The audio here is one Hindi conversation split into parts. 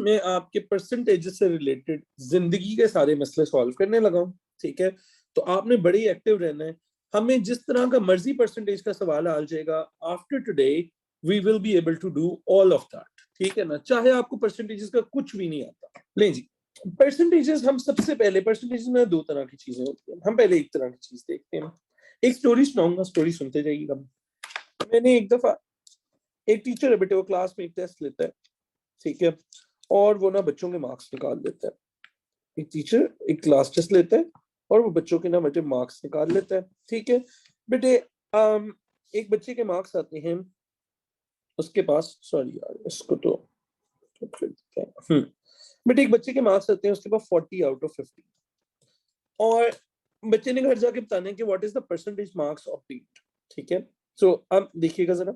मैं आपके परसेंटेजेस से रिलेटेड जिंदगी के सारे मसले सॉल्व करने लगा हूँ, ठीक है। तो आपने बड़ी एक्टिव रहना है। हमें जिस तरह का मर्जी परसेंटेज का सवाल आ जाएगा, after today we will be able to do all of that, ठीक है ना, चाहे आपको परसेंटेजेस का कुछ भी नहीं आता। ले जी, परसेंटेजेस हम सबसे पहले, परसेंटेजेस में दो तरह की चीजें होती हैं, हम पहले एक तरह की चीज देखते हैं। एक स्टोरी सुनाऊंगा, स्टोरी सुनते जाइएगा। मैंने एक दफा, एक टीचर है बेटे, वो क्लास में एक टेस्ट लेता है, ठीक है, और वो ना बच्चों के मार्क्स निकाल देता है। एक टीचर एक क्लास टेस्ट लेता है और वो बच्चों के ना बेटे मार्क्स निकाल लेता है, ठीक है बेटे। एक बच्चे के मार्क्स आते हैं उसके पास, सॉरी यार इसको तो बेटे, एक बच्चे के मार्क्स आते हैं उसके पास 40 आउट ऑफ 50, और बच्चे ने घर जाके बताना है कि what is the percentage marks of beat, ठीक है। सो अब देखिएगा जरा,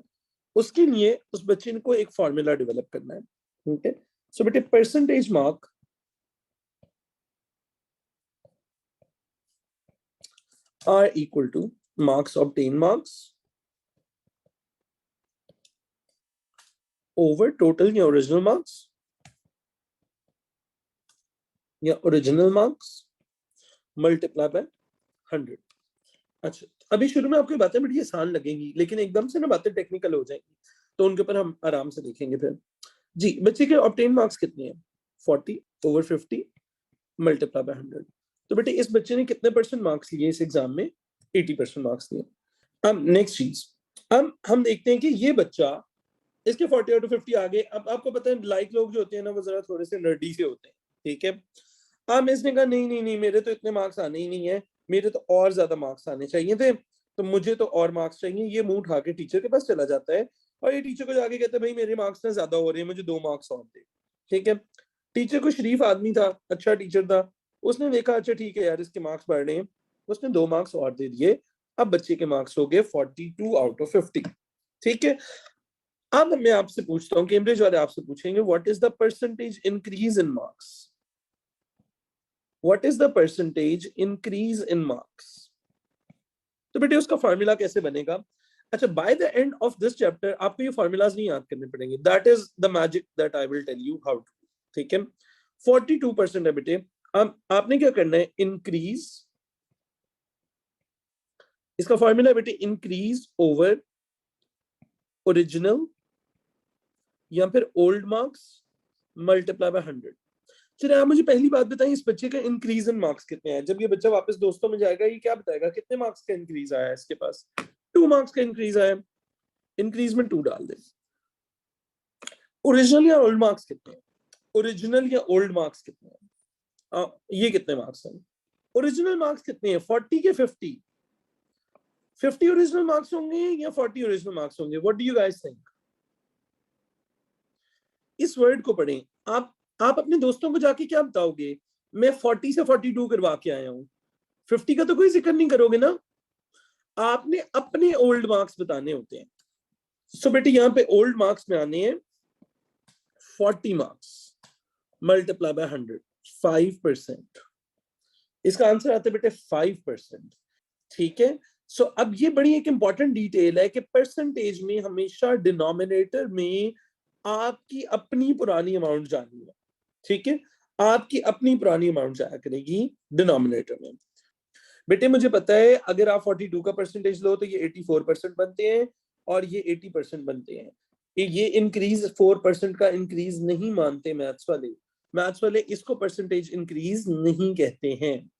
उसके लिए उस बच्चे को एक फॉर्मूला डेवलप करना है, ठीक है। सो बेटे, percentage mark are equal to marks obtained marks over total या original marks या original marks multiply by 100। अच्छा, अभी शुरू में आपको बातें बड़ी आसान लगेंगी, लेकिन एकदम से ना बातें टेक्निकल हो जाएंगी, तो उनके ऊपर हम आराम से देखेंगे फिर। जी, बच्चे के ऑब्टेन मार्क्स कितने हैं? 40 over 50 multiply by 100। तो बेटे इस बच्चे ने कितने परसेंट मार्क्स लिए इस एग्जाम में? 80% मार्क्स लिए। अब नेक्स्ट चीज, अब हम देखते हैं कि ये बच्चा, इसके 40 आउट ऑफ 50 आ गए। अब आपको पता है लाइक लोग जो होते हैं ना, वो जरा थोड़े से नर्डी से होते हैं, ठीक है। अब इसने कहा नहीं नहीं नहीं, मेरे तो इतने मार्क्स आने ही नहीं है, मेरे तो और ज्यादा मार्क्स आने चाहिए थे, तो मुझे तो और मार्क्स चाहिए। ये मुंह उठा के टीचर के पास चला जाता है और ये टीचर को जाके कहता है भाई मेरे मार्क्स ना ज्यादा हो रहे हैं, मुझे 2 मार्क्स और दे, ठीक है। टीचर को शरीफ आदमी था, अच्छा टीचर था, उसने देखा अच्छा ठीक है यार इसके मार्क्स बढ़ रहे हैं, उसने 2 मार्क्स और दे दिए। अब बच्चे के मार्क्स हो गए 42 आउट ऑफ 50, ठीक है। अब मैं आपसे पूछता हूँ, कैम्ब्रिज वाले आपसे पूछेंगे what is the percentage increase in marks? What is the percentage increase in marks? तो बेटे उसका फॉर्मूला कैसे बनेगा? अच्छा, by the end of this chapter आपको ये फॉर्मूलाज नहीं याद करने पड़ेंगे, that is the magic that I will tell you how to, ठीक है। 42% है बेटे। अब आपने क्या करना है, इंक्रीज, इसका फॉर्मूला बेटे इंक्रीज ओवर ओरिजिनल या फिर ओल्ड मार्क्स मल्टीप्लाई बाय 100। चलिए आप मुझे पहली बात बताइए, इस बच्चे का इंक्रीज इन मार्क्स कितने हैं? जब ये बच्चा वापस दोस्तों में जाएगा ये क्या बताएगा, कितने मार्क्स का इंक्रीज आया है इसके पास? 2 मार्क्स का इंक्रीज आया, इंक्रीज में 2 डाल दे। ओरिजिनल या ओल्ड मार्क्स कितने हैं? ओरिजिनल या ओल्ड मार्क्स कितने हैं? ये कितने मार्क्स हैं? ओरिजिनल मार्क्स कितने हैं? 40 के 50? 50 ओरिजिनल मार्क्स होंगे या 40 ओरिजिनल मार्क्स होंगे? What do you guys think? इस वर्ड को पढ़ें। आप अपने दोस्तों को जाके क्या बताओगे, मैं 40 से 42 करवा के आया हूं, 50 का तो कोई जिक्र नहीं करोगे ना। आपने अपने ओल्ड मार्क्स बताने होते हैं। सो बेटे यहाँ पे ओल्ड मार्क्स में आने हैं 40 मार्क्स मल्टीप्लाई बाय 100, 5%। इसका आंसर आता है बेटे 5%, ठीक है। सो अब ये बड़ी एक इंपॉर्टेंट डिटेल है कि परसेंटेज में हमेशा डिनोमिनेटर में आपकी अपनी पुरानी अमाउंट जानी है, ठीक है। आपकी अपनी पुरानी अमाउंट जाया करेगी डिनोमिनेटर में। बेटे मुझे पता है अगर आप 42 का परसेंटेज लो तो ये 84% बनते हैं और ये 80% बनते हैं। ये इंक्रीज 4% का इंक्रीज नहीं मानते मैथ्स वाले। मैथ्स वाले इसको परसेंटेज इंक्रीज नहीं कहते हैं।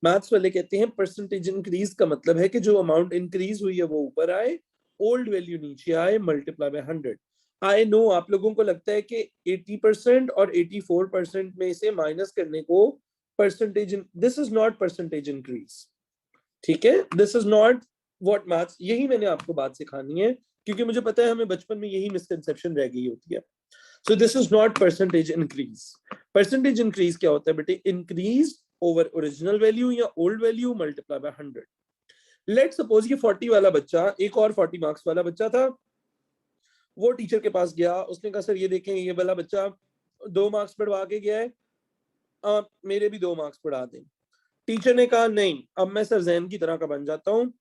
मैथ्स वाले कहते हैं परसेंटेज इंक्रीज का मतलब है कि जो अमाउंट इंक्रीज हुई है वो ऊपर आए, ओल्ड वैल्यू नीचे आए, मल्टीप्लाई बाय 100। आई नो आप लोगों को लगता है कि 80% और 84% में से माइनस करने को percentage, this is not percentage increase, ठीक है। This is not what maths, यही मैंने आपको बात सिखानी है क्योंकि मुझे पता है हमें बचपन में यही मिसकंसेप्शन रह गई होती है। So this is not percentage increase. Percentage increase क्या होता है बेटे? इंक्रीज ओवर ओरिजिनल वैल्यू या old value multiply by 100। Let suppose ये 40 वाला बच्चा एक और 40 मार्क्स वाला बच्चा था, वो टीचर के पास गया, उसने कहा सर ये देखें ये वाला बच्चा 2 मार्क्स बढ़वा के गया है, आप मेरे भी 2 मार्क्स बढ़ा दें। टीचर ने कहा नहीं, अब मैं सर जैन की तरह का बन जाता हूँ,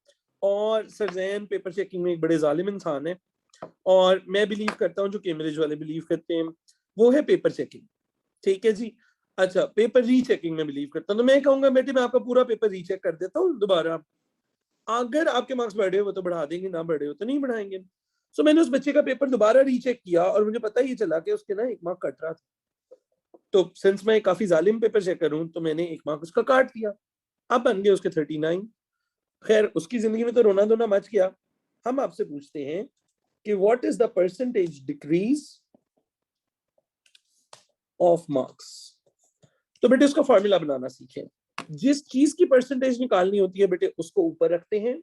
और सर जैन पेपर चेकिंग में एक बड़े जालिम इंसान है और मैं बिलीव करता हूँ जो कैम्ब्रिज वाले बिलीव करते हैं, वो है पेपर चेकिंग। ठीक है जी। अच्छा, पेपर रीचेकिंग में बिलीव करता हूँ, तो मैं कहूंगा बेटे मैं आपका पूरा पेपर रीचेक कर देता हूँ दोबारा, अगर आपके मार्क्स बढ़े हो तो बढ़ा देंगे, ना बढ़े हो तो नहीं बढ़ाएंगे। सो मैंने उस बच्चे का पेपर दोबारा रीचेक किया और मुझे पता ही चला कि उसके ना 1 मार्क कट रहा था। तो सिंस मैं काफी जालिम पेपर चेकर हूं, तो मैंने 1 मार्क उसका काट दिया। अब बन गए उसके 39। खैर उसकी जिंदगी में तो रोना धोना मच गया। हम आपसे पूछते हैं कि what is the percentage decrease of marks. तो बेटे उसका फॉर्मूला बनाना सीखें। जिस चीज की परसेंटेज निकालनी होती है बेटे उसको ऊपर रखते हैं,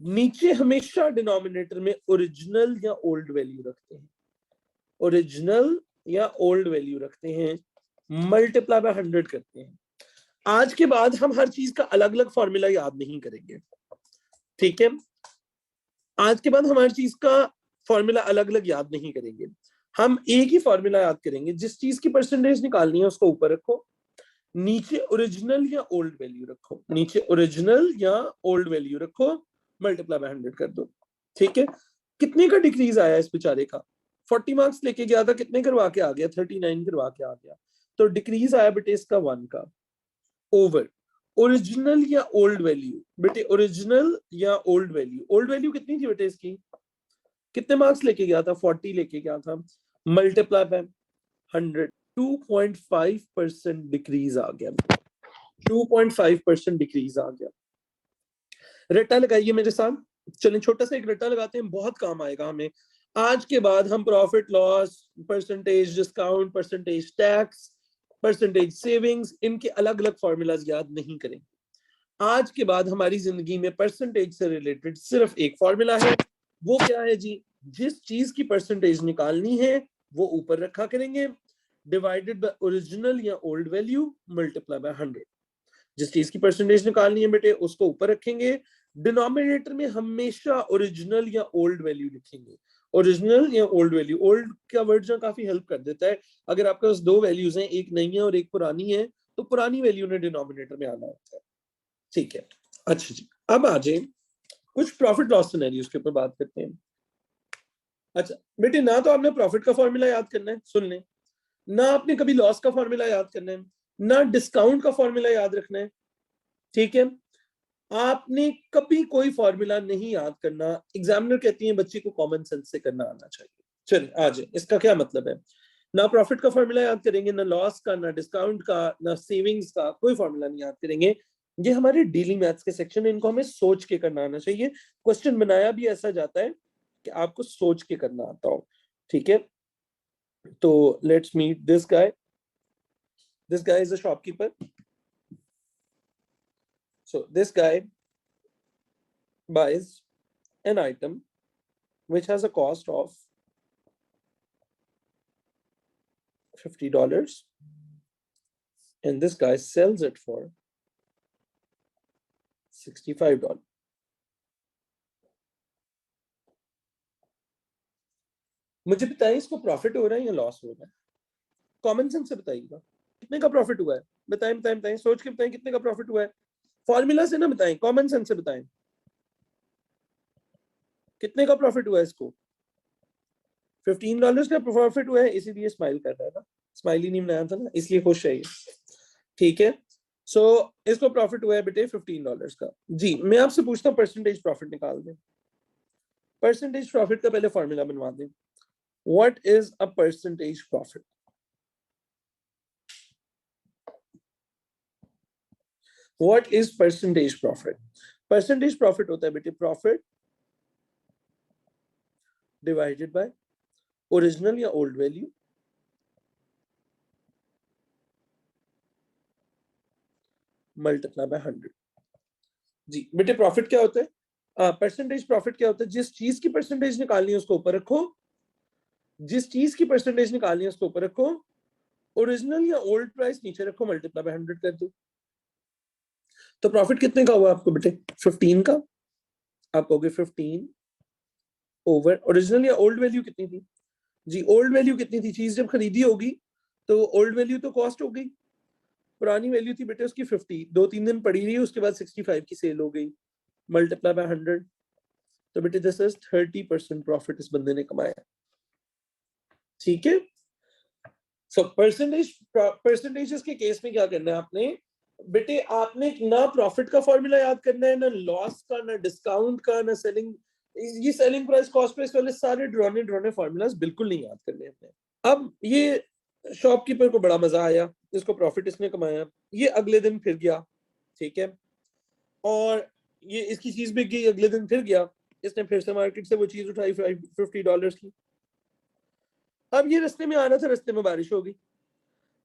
नीचे हमेशा डिनोमिनेटर में ओरिजिनल या ओल्ड वैल्यू रखते हैं, ओरिजिनल या ओल्ड वैल्यू रखते हैं, मल्टीप्लाई बाय 100 करते हैं। आज के बाद हम हर चीज का अलग अलग फॉर्मूला याद नहीं करेंगे, ठीक है? आज के बाद हम हर चीज का फॉर्मूला अलग अलग याद नहीं करेंगे, हम एक ही फॉर्मूला याद करेंगे। जिस चीज की परसेंटेज निकालनी है उसको ऊपर रखो, नीचे ओरिजिनल या ओल्ड वैल्यू रखो, नीचे ओरिजिनल या ओल्ड वैल्यू रखो, मल्टीप्लाई बाय 100 कर दो, ठीक है? कितने का डिक्रीज आया इस बेचारे का? 40 मार्क्स लेके गया था, कितने करवा के आ गया? 39 करवा के आ गया। तो डिक्रीज आया बेटे इसका 1 का। ओवर ओरिजिनल या ओल्ड वैल्यू, बेटे ओरिजिनल या ओल्ड वैल्यू, ओल्ड वैल्यू कितनी थी बेटे इसकी? कितने मार्क्स लेके गया था? 40 लेके गया था, मल्टीप्लाई बाय 100, 2.5% डिक्रीज आ गया, 2.5% डिक्रीज आ गया। रट्टा लगाइए मेरे साथ, चलिए छोटा सा एक रट्टा लगाते हैं, बहुत काम आएगा हमें। आज के बाद हम profit loss, percentage discount, percentage tax, percentage savings, इनके अलग अलग फॉर्मूलाज याद नहीं करेंगे। आज के बाद हमारी जिंदगी में परसेंटेज से रिलेटेड सिर्फ एक फॉर्मूला है, वो क्या है जी? जिस चीज की परसेंटेज निकालनी है वो ऊपर रखा करेंगे, डिवाइडेड बाय ओरिजिनल या ओल्ड वैल्यू, मल्टीप्लाई बाय 100। जिस चीज की परसेंटेज निकालनी है बेटे उसको ऊपर रखेंगे, डिनोमिनेटर में हमेशा ओरिजिनल या ओल्ड वैल्यू लिखेंगे, ओरिजिनल या ओल्ड वैल्यू। ओल्ड का वर्ड जो काफी हेल्प कर देता है, अगर आपके पास 2 वैल्यूज हैं, एक नई है और एक पुरानी है, तो पुरानी वैल्यू ने डिनोमिनेटर में आना होता है, ठीक है? अच्छा जी, अब आ जाए कुछ प्रॉफिट लॉस सिनेरियोज के ऊपर बात करते हैं। अच्छा बेटे, ना तो आपने प्रॉफिट का फॉर्मूला याद करना है, सुन लें, ना आपने कभी लॉस का फॉर्मूला याद करना है, ना डिस्काउंट का फॉर्मूला याद रखना है, ठीक है? आपने कभी कोई फॉर्मूला नहीं याद करना। एग्जामिनर कहती है बच्चे को कॉमन सेंस से करना आना चाहिए। चलिए आ जाए, इसका क्या मतलब है? ना प्रॉफिट का फॉर्मूला याद करेंगे, ना लॉस का, ना डिस्काउंट का, ना सेविंग्स का, कोई फॉर्मूला नहीं याद करेंगे। ये हमारे डेली मैथ्स के सेक्शन है, इनको हमें सोच के करना आना चाहिए। क्वेश्चन बनाया भी ऐसा जाता है कि आपको सोच के करना आता हो, ठीक है? तो let's meet this guy. This guy is a shopkeeper. So this guy buys an item which has a cost of $50, and this guy sells it for $65. मुझे बताइए इसको प्रॉफिट हो रहा है या लॉस हो रहा है? कॉमन सेंस से बताइएगा, कितने का प्रॉफिट हुआ है? बताएं बताएं बताएं, सोच के बताएं कितने का प्रॉफिट हुआ है। फॉर्मूला से ना बताएं, कॉमन सेंस से बताएं कितने का प्रॉफिट हुआ है इसको। $15 का प्रॉफिट हुआ है, इसीलिए स्माइल कर रहा है ना, स्माइल ही नहीं बनाया था ना, इसलिए खुश है ये, ठीक है? सो इसको प्रॉफिट हुआ है बेटे $15 का। जी मैं आपसे पूछता हूँ परसेंटेज प्रॉफिट निकाल दें। परसेंटेज प्रॉफिट का पहले फॉर्मूला बनवा दें। What is a percentage profit? What is percentage profit? Percentage profit होता है बेटे प्रॉफिट डिवाइडेड बाय ओरिजिनल या ओल्ड वैल्यू मल्टीप्लाई बाय 100। जी बेटे प्रॉफिट क्या होता है? परसेंटेज प्रॉफिट क्या होता है? जिस चीज की परसेंटेज निकालनी है उसको ऊपर रखो, जिस चीज की परसेंटेज निकालनी है उसको ऊपर रखो, ओरिजिनल या ओल्ड प्राइस नीचे रखो, मल्टीप्लाई बाय 100 कर दो। तो प्रॉफिट कितने का हुआ आपको बेटे? 15 का। आप कहोगे 15 ओवर ओरिजिनल या ओल्ड वैल्यू कितनी थी? जी ओल्ड वैल्यू कितनी थी? चीज जब खरीदी होगी तो ओल्ड वैल्यू तो कॉस्ट हो गई, पुरानी वैल्यू थी बेटे उसकी 50, 2-3 दिन पड़ी रही, उसके बाद 65 की सेल हो गई, मल्टीप्लाई बाय 100। तो बेटे दिस इज 30% प्रॉफिट इस बंदे ने कमाया, ठीक है? सो परसेंटेजेस के केस में क्या करना है आपने बेटे, आपने ना प्रॉफिट का फॉर्मूला याद करना है, ना लॉस का, ना डिस्काउंट का, ना सेलिंग, ये सेलिंग प्राइस कॉस्ट प्राइस वाले सारे ड्रॉने फॉर्मूलाज बिल्कुल नहीं याद करने अपने। अब ये शॉपकीपर को बड़ा मजा आया, इसको प्रॉफिट इसने कमाया, ये अगले दिन फिर गया, ठीक है, और ये इसकी चीज बिक गई, अगले दिन फिर गया, इसने फिर से मार्केट से वो चीज उठाई $50 की। अब ये रास्ते में आना था, रास्ते में बारिश हो गई,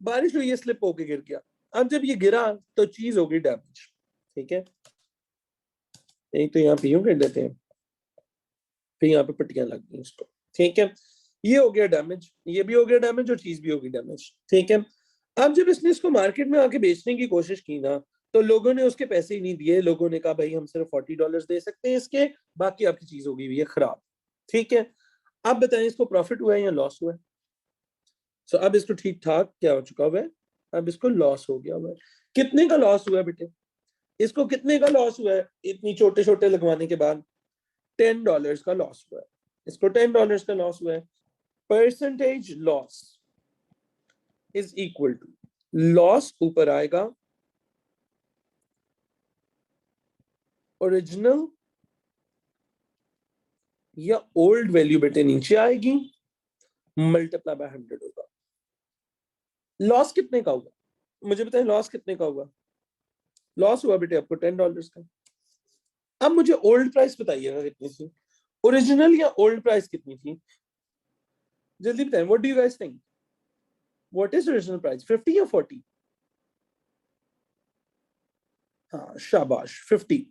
बारिश हुई, ये स्लिप होके गिर गया। अब जब ये गिरा तो चीज हो गई डैमेज, ठीक है, एक तो यहाँ पीयू कर देते हैं, फिर यहाँ पे पट्टियां लग गई इसको, ठीक है, ये हो गया डैमेज, ये भी हो गया डैमेज और चीज भी हो गई डैमेज, ठीक है। अब जब इसने इसको मार्केट में आके बेचने की कोशिश की ना, तो लोगों ने उसके पैसे ही नहीं दिए, लोगों ने कहा भाई हम सिर्फ $40 दे सकते हैं इसके, बाकी आपकी चीज हो गई हुई है खराब, ठीक है। अब बताएं इसको प्रॉफिट हुआ है या लॉस हुआ है? सो अब इसको ठीक ठाक क्या हो चुका हुआ है, अब इसको लॉस हो गया हुआ है। कितने का लॉस हुआ है बेटे, इसको कितने का लॉस हुआ है इतनी छोटे छोटे लगवाने के बाद? $10 का लॉस हुआ है, इसको $10 का लॉस हुआ है। Percentage loss is equal to, loss ऊपर आएगा, ओरिजिनल या ओल्ड वैल्यू बेटे नीचे आएगी, मल्टीप्लाई बाय 100 होगा। लॉस कितने का होगा मुझे बताएं, लॉस कितने का होगा? लॉस हुआ बेटे आपको $10 का। अब मुझे ओल्ड प्राइस बताइएगा कितनी थी, ओरिजिनल या ओल्ड प्राइस कितनी थी, जल्दी बताएं। What do you guys think, what is original price, 50 या 40? हाँ शाबाश, 50।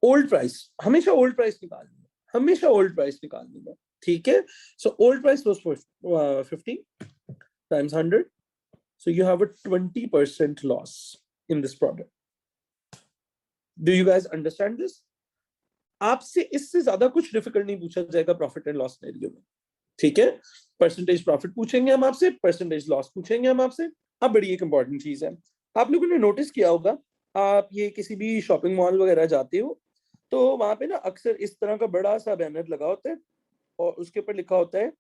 ओल्ड प्राइस, हमेशा ओल्ड प्राइस निकालनी है, हमेशा ओल्ड प्राइस निकालनी है, ठीक है। So old price was 50 times 100, so you have a 20% loss in this product. Do you guys understand this? आपसे इससे ज्यादा कुछ डिफिकल्ट नहीं पूछा जाएगा प्रॉफिट एंड लॉस सिनेरियो में, ठीक है। परसेंटेज प्रॉफिट पूछेंगे हम आपसे, परसेंटेज लॉस पूछेंगे हम आपसे। अब बड़ी एक इंपॉर्टेंट चीज है, आप लोगों ने नोटिस किया होगा, आप ये किसी भी शॉपिंग मॉल वगैरह जाते हो तो वहां पे ना अक्सर इस तरह का बड़ा सा बैनर लगा होता है और उसके ऊपर लिखा होता है,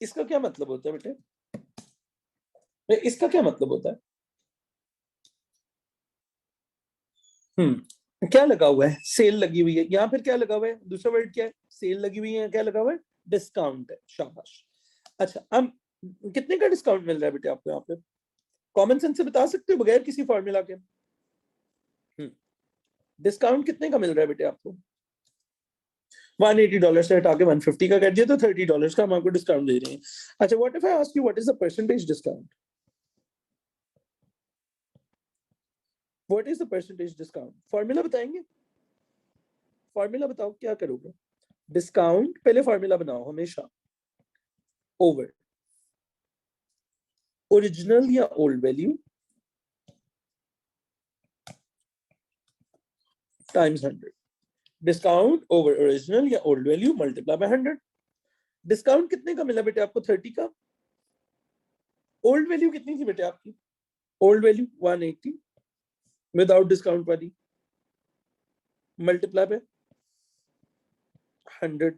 इसका क्या मतलब होता है बेटे, इसका क्या मतलब होता है? क्या लगा हुआ है, सेल लगी हुई है, यहाँ फिर क्या लगा हुआ है, दूसरा वर्ड क्या है, सेल लगी हुई है, क्या लगा हुआ है, डिस्काउंट है, शाबाश। अच्छा अब कितने का डिस्काउंट मिल रहा है बेटे आपको यहाँ पे, कॉमन सेंस से बता सकते हो बगैर किसी फॉर्मूला के? डिस्काउंट कितने का मिल रहा है बेटे आपको? $180 से हटा के 150 का कर दिया तो $30 का हम आपको डिस्काउंट दे रहे हैं। अच्छा what if I ask you what is the percentage discount, what is the percentage discount, formula बताएंगे, फॉर्मूला बताओ क्या करोगे? डिस्काउंट पहले फॉर्मूला बनाओ हमेशा, ओवर ओरिजिनल या old value times 100, discount over original या old value multiply by 100। Discount कितने का मिला बेटे आपको, 30 का। ओल्ड वैल्यू कितनी थी बेटे आपकी, ओल्ड वैल्यू 180 विदाउट डिस्काउंट वाली, मल्टीप्लाई बाय 100,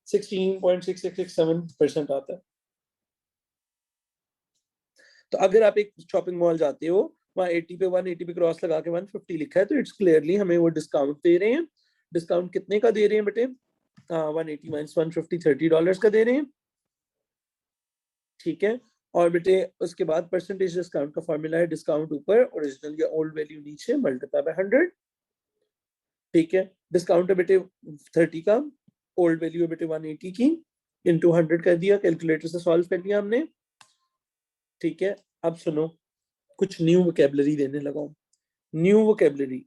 16.6667% आता है। तो अगर आप एक शॉपिंग मॉल जाते हो, वहां 80 पे 180 पे क्रॉस लगा के 150 लिखा है, तो इट्स क्लियरली हमें वो डिस्काउंट दे रहे हैं। डिस्काउंट कितने का दे रहे हैं बेटे, 180 माइनस 150, $30 का दे रहे हैं, ठीक है। और बेटे उसके बाद परसेंटेज डिस्काउंट का फॉर्मूला है, डिस्काउंट ऊपर, ओरिजिनल या ओल्ड वैल्यू नीचे, मल्टीप्लाई बाय 100, ठीक है। डिस्काउंट है बेटे 30 का, ओल्ड वैल्यू है बेटे 180 की, इंटू 100 कर दिया, कैलकुलेटर से सॉल्व कर लिया हमने, ठीक है। अब सुनो, कुछ न्यू वोकेबलरी देने लगा हूं, न्यू वोकेबलरी।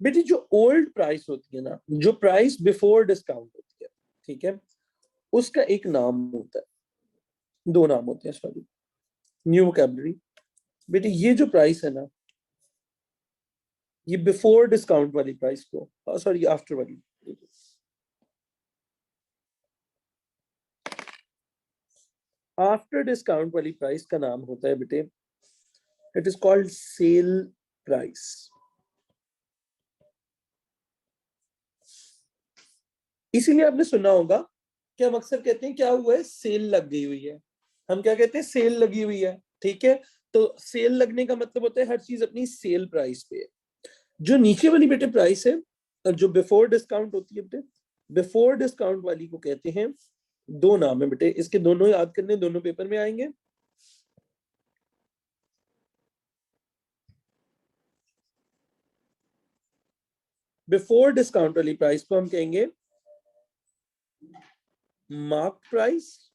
बेटी जो ओल्ड प्राइस होती है ना, जो प्राइस बिफोर डिस्काउंट होती है, ठीक है, उसका एक नाम होता है, दो नाम होते हैं सॉरी, न्यू वोकेबलरी। बेटी ये जो प्राइस है ना, ये बिफोर डिस्काउंट वाली प्राइस को, सॉरी आफ्टर वाली, आफ्टर डिस्काउंट वाली प्राइस का नाम होता है बेटे, it is called sale price. इसीलिए आपने सुना होगा कि हम अक्सर कहते हैं क्या हुआ है, सेल लग गई हुई है। हम क्या कहते हैं, सेल लगी हुई है। ठीक है, तो सेल लगने का मतलब होता है हर चीज अपनी सेल प्राइस पे है। जो नीचे वाली बेटे प्राइस है, जो बिफोर डिस्काउंट होती है बेटे, बिफोर डिस्काउंट वाली को कहते हैं, दो नाम है बेटे इसके, दोनों याद करने, दोनों पेपर में आएंगे। बिफोर डिस्काउंट वाली प्राइस को हम कहेंगे मार्क प्राइस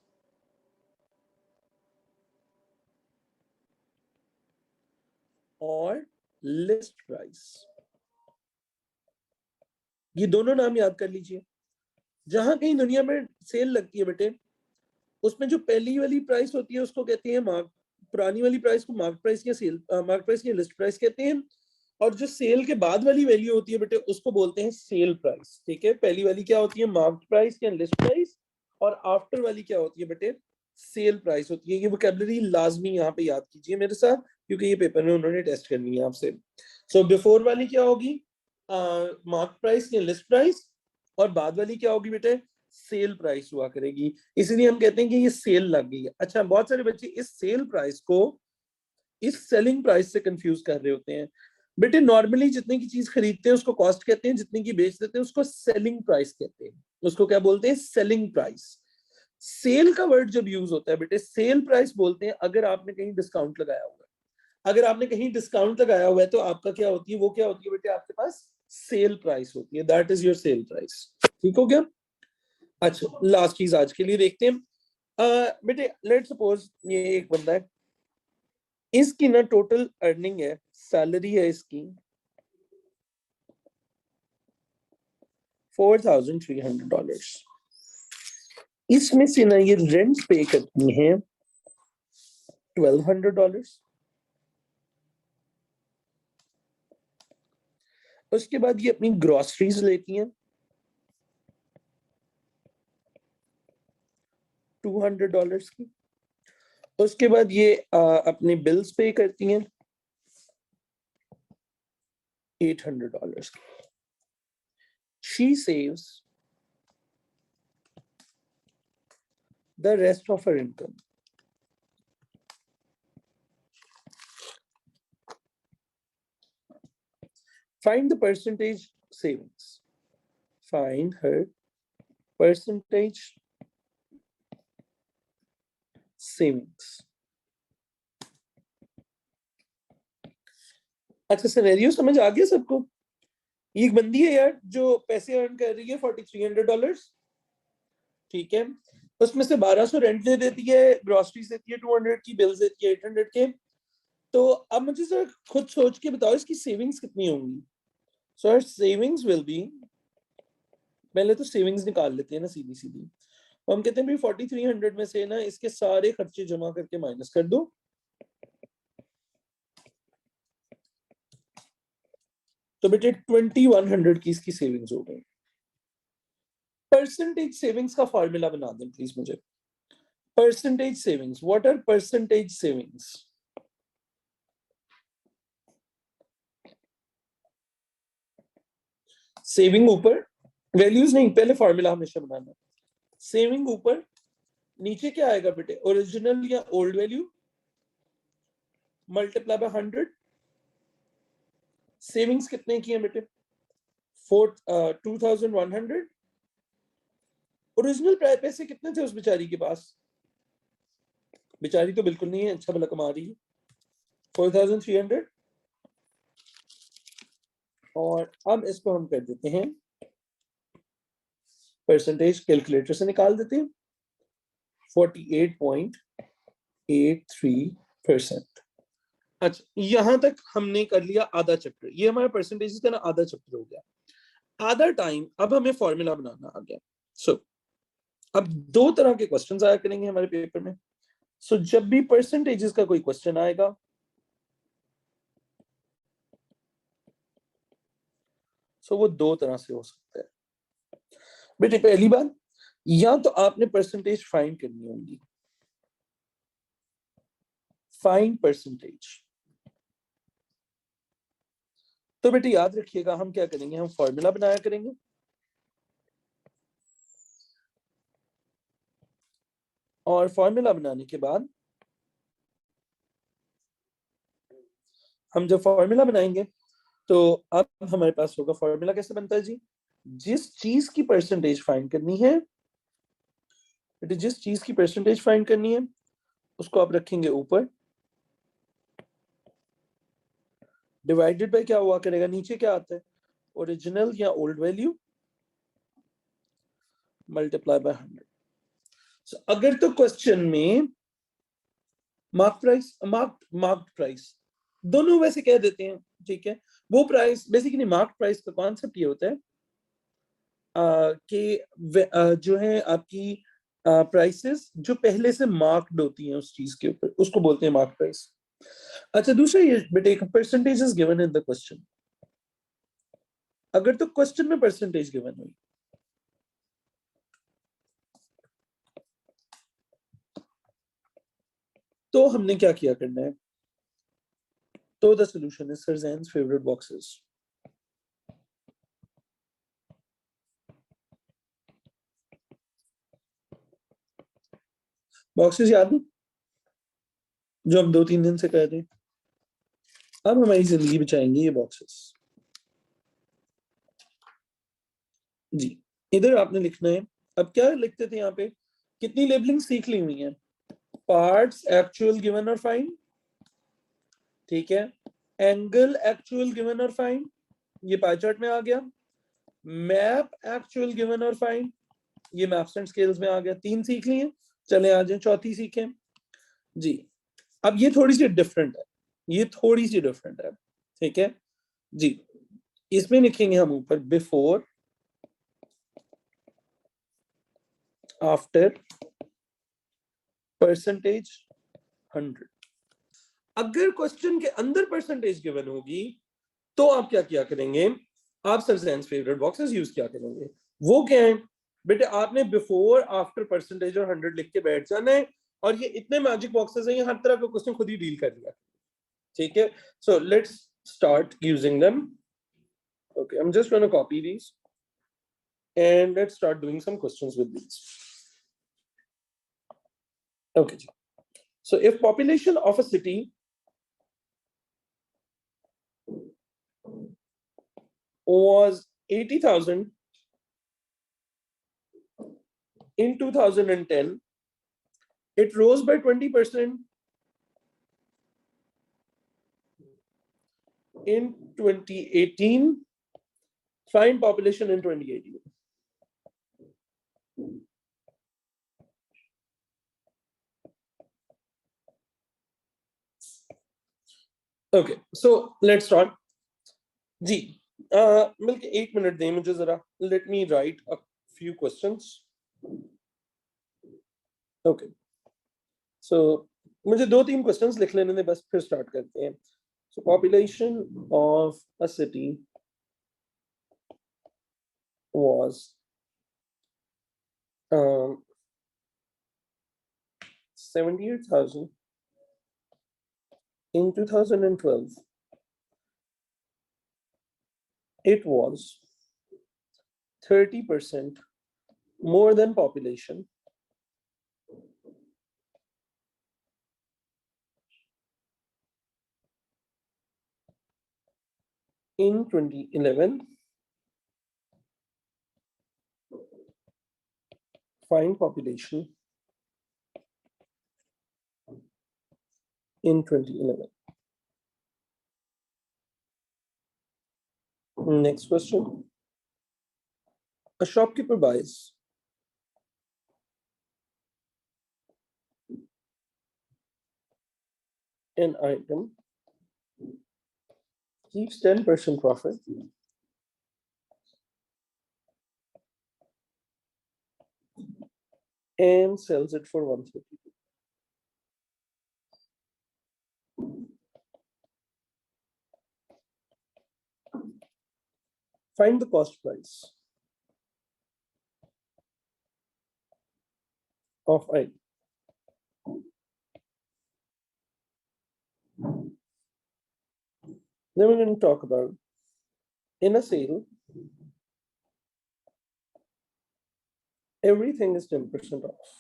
और लिस्ट प्राइस। ये दोनों नाम याद कर लीजिए। जहां कहीं दुनिया में सेल लगती है बेटे, उसमें जो पहली वाली प्राइस होती है उसको कहते हैं मार्क, पुरानी वाली प्राइस को मार्क प्राइस या सेल मार्क प्राइस या लिस्ट प्राइस कहते हैं, और जो सेल के बाद वाली वैल्यू होती है बेटे उसको बोलते हैं सेल प्राइस। ठीक है, पहली वाली क्या होती है, मार्क प्राइस या लिस्ट प्राइस, और आफ्टर वाली क्या होती है बेटे, सेल प्राइस होती है। ये वोकैबुलरी लाजमी यहाँ पे याद कीजिए मेरे साथ, क्योंकि ये पेपर में उन्होंने टेस्ट करनी है आपसे। सो बिफोर वाली क्या होगी, मार्क प्राइस या लिस्ट प्राइस, और बाद वाली क्या होगी बेटे, सेल प्राइस हुआ करेगी। इसलिए हम कहते हैं कि ये सेल लग गई है। अच्छा, बहुत सारे बच्चे इस सेल प्राइस को इस सेलिंग प्राइस से कंफ्यूज कर रहे होते हैं। बेटे नॉर्मली जितने की चीज खरीदते हैं उसको कॉस्ट कहते हैं, जितने की बेच देते हैं उसको सेलिंग प्राइस कहते हैं। उसको क्या बोलते हैं, सेलिंग प्राइस। सेल का वर्ड जब यूज होता है बेटे, सेल प्राइस बोलते हैं अगर आपने कहीं डिस्काउंट लगाया हुआ है। अगर आपने कहीं डिस्काउंट लगाया हुआ है तो आपका क्या होती है, वो क्या होती है बेटे, आपके पास सेल प्राइस होती है। That is your sale price. ठीक हो गया। अच्छा, लास्ट चीज आज के लिए देखते हैं। बेटे लेट सपोज ये एक बंदा है, इसकी ना टोटल अर्निंग है, सैलरी है इसकी $4,300। इसमें से ना ये रेंट पे करती हैं $1,200। उसके बाद ये अपनी ग्रोसरीज लेती हैं $200 की। उसके बाद ये अपने बिल्स पे करती हैं $800 की। She saves the rest of her income. Find the percentage savings. Find her percentage savings. अच्छा, सिनेरियो समझ आ गया सबको। एक बंदी है यार जो पैसे अर्न कर रही है $4,300। ठीक है, उसमें से 1200 रेंट दे देती है, ग्रोसरीज देती है 200 की, बिल्स देती है 800 के। तो अब मुझे सर खुद सोच के बताओ इसकी सेविंग्स कितनी होंगी। सर सेविंग्स विल बी, पहले तो सेविंग्स निकाल लेते हैं ना सीधी सीधी। तो हम कहते हैं भाई 4,300 में से ना इसके सारे खर्चे जमा करके माइनस कर दो, तो बेटे 2,100 की इसकी सेविंग्स हो गई। परसेंटेज सेविंग्स का फॉर्मूला बना दें प्लीज मुझे। Percentage savings, what are percentage savings. Saving ऊपर, वैल्यूज नहीं, पहले फॉर्मूला हमेशा बनाना। सेविंग ऊपर, नीचे क्या आएगा बेटे, ओरिजिनल या old value multiply by 100। Savings कितने की है बेटे, 2,100। ओरिजिनल पैसे कितने थे उस बेचारी के पास, बेचारी तो बिल्कुल नहीं है, अच्छा भला कमा रही है, 4,300। और अब इसको हम कर देते हैं परसेंटेज, कैलकुलेटर से निकाल देते हैं 48.83%। अच्छा, यहां तक हमने कर लिया आधा चैप्टर, ये हमारा परसेंटेज का ना आधा चैप्टर हो गया। आधा टाइम अब हमें फॉर्मूला बनाना आ गया। सो अब दो तरह के क्वेश्चंस आया करेंगे हमारे पेपर में। सो जब भी परसेंटेजेस का कोई क्वेश्चन आएगा, सो वो दो तरह से हो सकता है बेटे। पहली बात, या तो आपने परसेंटेज फाइंड करनी होगी, फाइंड परसेंटेज। तो बेटे याद रखिएगा हम क्या करेंगे, हम फॉर्मूला बनाया करेंगे। और फॉर्मूला बनाने के बाद हम जब फॉर्मूला बनाएंगे तो अब हमारे पास होगा फॉर्मूला कैसे बनता है जी, जिस चीज की परसेंटेज फाइंड करनी है, जिस चीज की परसेंटेज फाइंड करनी है उसको आप रखेंगे ऊपर, डिवाइडेड बाय क्या हुआ करेगा, नीचे क्या आता है, ओरिजिनल या ओल्ड वैल्यू मल्टीप्लाई बाय 100। अगर तो क्वेश्चन में मार्क्ड प्राइस दोनों वैसे कह देते हैं, ठीक है, वो प्राइस बेसिकली मार्क्ड प्राइस का कॉन्सेप्ट ये होता है कि जो है आपकी प्राइसेस जो पहले से मार्क्ड होती हैं उस चीज के ऊपर, उसको बोलते हैं मार्क प्राइस। अच्छा, दूसरा ये बेटे, percentage is given in the question. अगर तो क्वेश्चन में परसेंटेज गिवन हुई तो हमने क्या किया करना है, तो the solution is sir Jains favourite boxes. Boxes याद है जो हम 2-3 दिन से कर रहे हैं, अब हमारी जिंदगी बचाएंगे ये बॉक्सेस जी। इधर आपने लिखना है, अब क्या लिखते थे यहाँ पे, कितनी लेबलिंग सीख ली हुई है, पार्ट्स एक्चुअल गिवन और फाइंड, ठीक है, एंगल एक्चुअल गिवन और फाइंड, ये पाई चार्ट में आ गया, मैप एक्चुअल गिवन और फाइंड, ये मैप्स एंड स्केल्स में आ गया। 3 सीख लिए, चले आ जाए चौथी सीखें जी। अब ये थोड़ी सी डिफरेंट है, ये थोड़ी सी डिफरेंट है, ठीक है जी। इसमें लिखेंगे हम ऊपर बिफोर आफ्टर परसेंटेज 100। अगर क्वेश्चन के अंदर परसेंटेज गिवन होगी तो आप क्या किया करेंगे, आप sir Jains favourite boxes use किया करेंगे। वो क्या है बेटे, आपने बिफोर आफ्टर परसेंटेज और 100 लिख के बैठ जाना है, और ये इतने मैजिक बॉक्सेस हैं, ये हर तरह का क्वेश्चन खुद ही डील कर लिया, ठीक है। So let's start using them. Okay, I am just gonna copy these and let's start doing some questions with these. Okay, so if population of a city was 80,000 in 2010, it rose by 20% in 2018. Find population in 2018. Okay, so let's start. जी, मिलके 1 मिनट दें मुझे जरा, let me write a few questions. Okay, so मुझे 2-3 questions लिख लेने दें बस, फिर स्टार्ट करते हैं। So population of a city was 78,000 in 2012. It was 30% more than population in 2011. Find population in 2011. Next question. A shopkeeper buys an item, keeps 10% profit, and sells it for 132. Find the cost price of item. Then we're going to talk about, in a sale, everything is 10% off.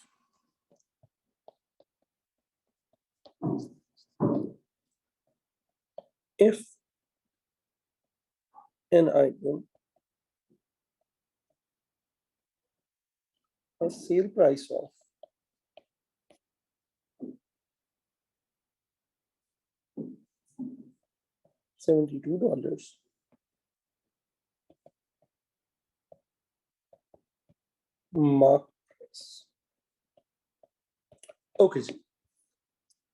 if an item has sale price of $72, mark price. Okay, ji.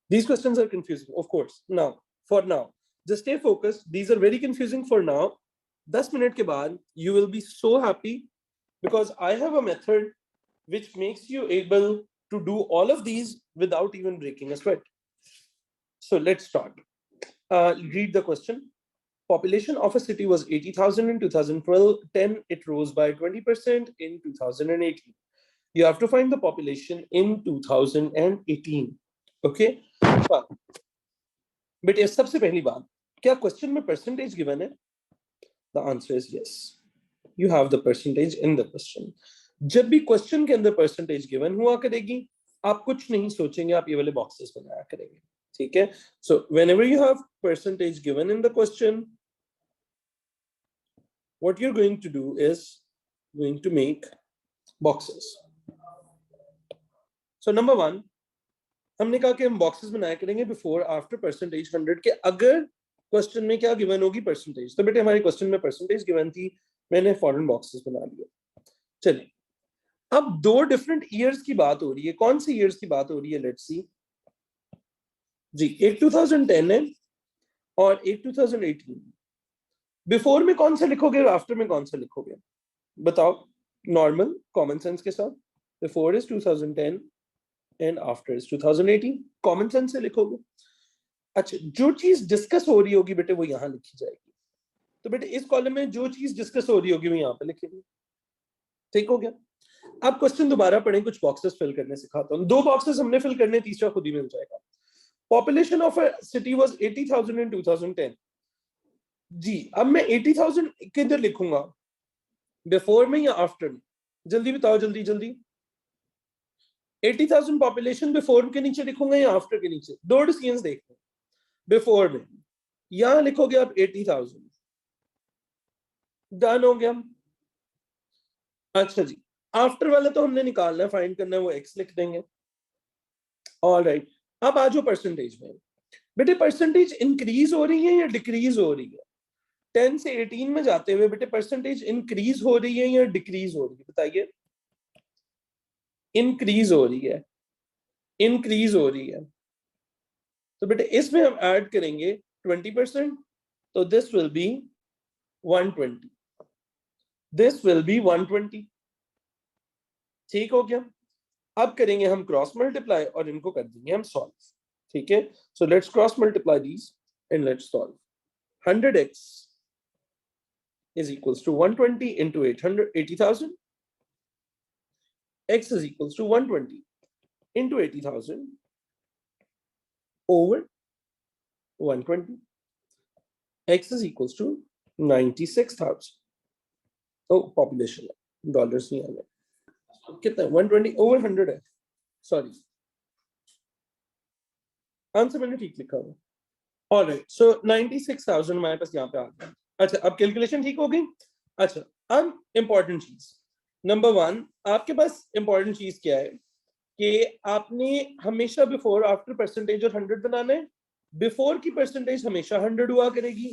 These questions are confusing, of course. Now, for now, just stay focused. These are very confusing for now. 10 minutes ke baad, you will be so happy because I have a method which makes you able to do all of these without even breaking a sweat. So let's start. Read the question. Population of a city was 80,000 in 2012. It rose by 20% in 2018. You have to find the population in 2018. Okay? But ये सबसे पहली बात, क्या क्वेश्चन में परसेंटेज गिवन है? The answer is yes. You have the percentage in the question. जब भी क्वेश्चन के अंदर परसेंटेज गिवन हुआ करेगी, आप कुछ नहीं सोचेंगे, आप ये वाले बॉक्सेस बनाया करेंगे. ठीक है? So whenever you have percentage given in the question, what you're going to do is going to make boxes. So number one, हमने कहा कि हम बॉक्सेस बनाया करेंगे बिफोर आफ्टर परसेंटेज 100 के. अगर क्वेश्चन में क्या गिवन होगी? परसेंटेज. तो बेटे हमारे क्वेश्चन में परसेंटेज गिवन थी, मैंने फॉरेन बॉक्सेस बना लिए. चलिए, अब दो डिफरेंट ईयर्स की बात हो रही है. कौन सी ईयर्स की बात हो रही है? लेट्स सी जी. एक 2010 है और एक 2018. बिफोर में कौन सा लिखोगे और आफ्टर में कौन सा लिखोगे? बताओ, नॉर्मल कॉमन सेंस के साथ. Before is 2010 and after is 2018. Common sense से लिखोगे. अच्छा, जो चीज डिस्कस हो रही होगी बेटे वो यहां लिखी जाएगी. तो बेटे इस कॉलम में जो चीज डिस्कस हो रही होगी वो यहां पे लिखेंगे. ठीक हो गया? अब क्वेश्चन दोबारा पढ़ें, कुछ बॉक्सेस फिल करने सिखाता हूं. दो बॉक्सेस हमने फिल करने, तीसरा खुद ही मिल जाएगा. Population of a city was 80,000 इन 2010. जी, अब मैं 80,000 किधर लिखूंगा? बिफोर में या आफ्टर में? जल्दी बताओ, जल्दी जल्दी. 80,000 पॉपुलेशन बिफोर के नीचे लिखूंगा या आफ्टर के नीचे? दो डिसीजंस देखते हैं. बिफोर में यहां लिखोगे आप 80,000. डन हो गया. अच्छा जी, आफ्टर वाला तो हमने निकालना है, फाइंड करना है, वो एक्स लिख देंगे. ऑलराइट, अब आ जाओ परसेंटेज में. बेटे परसेंटेज इंक्रीज हो रही है या डिक्रीज हो रही है? 10 से 18 में जाते हुए बेटे परसेंटेज इंक्रीज हो रही है या डिक्रीज हो रही है? बताइए. इंक्रीज हो रही है. इंक्रीज हो रही है. तो बेटे इसमें हम ऐड करेंगे 20%. तो this will be 120. This will be 120. ठीक हो गया? अब करेंगे हम क्रॉस मल्टीप्लाई और इनको कर देंगे हम सॉल्व. ठीक है? So let's cross multiply these and let's solve. 100x is equals to 120 into 80,000. X is equals to 120 into 80,000 over 120. X is equals to 96,000. Oh, population dollars नहीं आ गया. कितना? 120 over 100 है. Sorry. आंसर मैंने ठीक लिखा हुआ. Alright, so 96,000 हमारे पास यहाँ पे आ गया. अच्छा, अब कैलकुलेशन ठीक हो गई. अच्छा, अब इंपॉर्टेंट चीज नंबर 1, आपके पास इंपॉर्टेंट चीज क्या है कि आपने हमेशा बिफोर आफ्टर परसेंटेज और 100 बनाना है. बिफोर की परसेंटेज हमेशा 100 हुआ करेगी.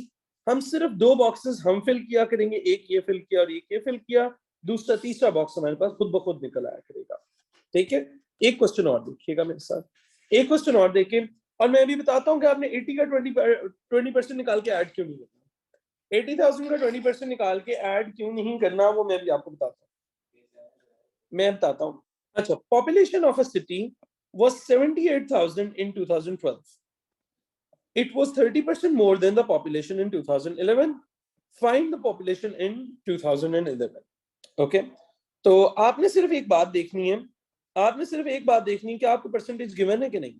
हम सिर्फ दो बॉक्सेस हम फिल किया करेंगे, एक ये फिल किया और एक ये फिल किया. दूसरा तीसरा बॉक्स हमारे पास खुद ब खुद निकल आया करेगा. ठीक है? एक क्वेश्चन और देखिएगा मेरे साथ. एक क्वेश्चन और देखें और मैं भी बताता हूँ कि आपने 80 का 20% निकाल के ऐड क्यों नहीं करना. 80,000 का 20% निकाल के ऐड क्यों नहीं करना, वो मैं भी आपको बताता हूँ. मैं बताता हूँ. अच्छा, population of a city was 78,000 in 2012. It was 30% more than the population in 2011. Find the population in 2011. Okay? तो आपने सिर्फ एक बात देखनी है. आपने सिर्फ एक बात देखनी है कि आपको परसेंटेज गिवन है कि नहीं.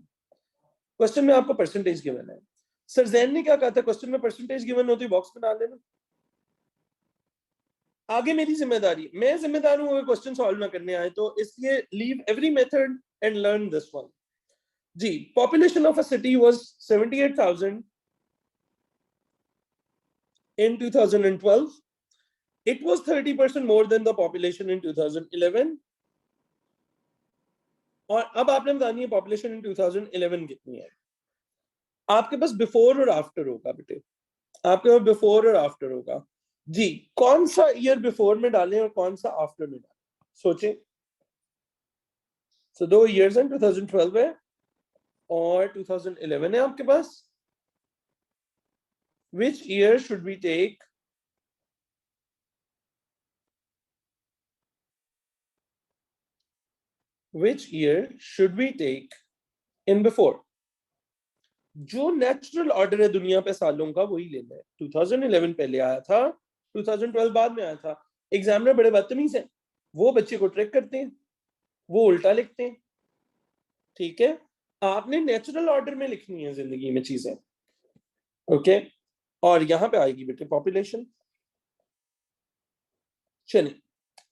क्वेश्चन में आपको परसेंटेज गिवन है. सर जैन ने क्या कहा था? क्वेश्चन में परसेंटेज गिवन होती बॉक्स बना लेना. आगे मेरी जिम्मेदारी, मैं जिम्मेदार हूं अगर क्वेश्चन सॉल्व ना करने आए तो, इसलिए leave every method and learn this one. जी, population of a city was 78,000 in 2012. It was 30% more than the population in 2011. और अब आपने बतानी है पॉपुलेशन इन 2011 कितनी है. आपके पास बिफोर और आफ्टर होगा बेटे, आपके पास बिफोर और आफ्टर होगा जी. कौन सा ईयर बिफोर में डालें और कौन सा आफ्टर में डालें, सोचें. So 2 years हैं, 2012 है और 2011 है आपके पास. Which year should we take? Which year should we take in before? जो नेचुरल ऑर्डर है दुनिया पे सालों का वही लेना है. 2011 पहले आया था, 2012 बाद में आया था. एग्जामिनर बड़े बदतमीज हैं, वो बच्चे को ट्रिक करते हैं, वो उल्टा लिखते हैं. ठीक है, आपने नेचुरल ऑर्डर में लिखनी है जिंदगी में चीजें. ओके, और यहां पे आएगी बेटे पॉपुलेशन. चलिए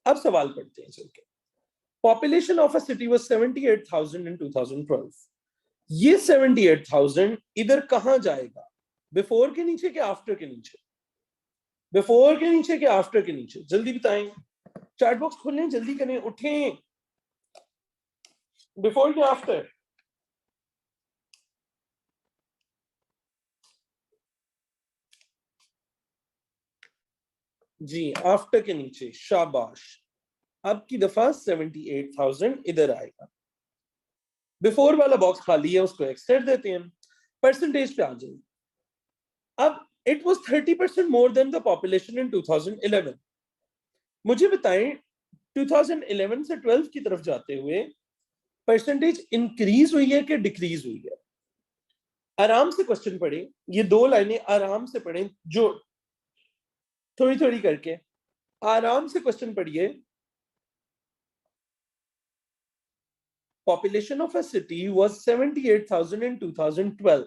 अब सवाल पढ़ते हैं. चल के population of a city was 78,000 इन 2012. ये 78,000 इधर कहां जाएगा? बिफोर के नीचे कि आफ्टर के नीचे? बिफोर के नीचे कि आफ्टर के नीचे? जल्दी बताएं, चैट बॉक्स खोलें, जल्दी करें, उठें. बिफोर के आफ्टर? जी आफ्टर के नीचे, शाबाश. अब की दफा 78,000 इधर आएगा. बिफोर वाला बॉक्स खाली है, उसको एक्स कर देते हैं. परसेंटेज पे आ जाए. अब it was 30% more than the population in 2011. मुझे बताएं 2011 से 12 की तरफ जाते हुए परसेंटेज इंक्रीज हुई है कि डिक्रीज हुई है? आराम से क्वेश्चन पढ़ें, ये 2 लाइनें आराम से पढ़ें, जो थोड़ी थोड़ी करके आराम से क्वेश्चन पढ़िए. Population of a city was 78,000 इन 2012.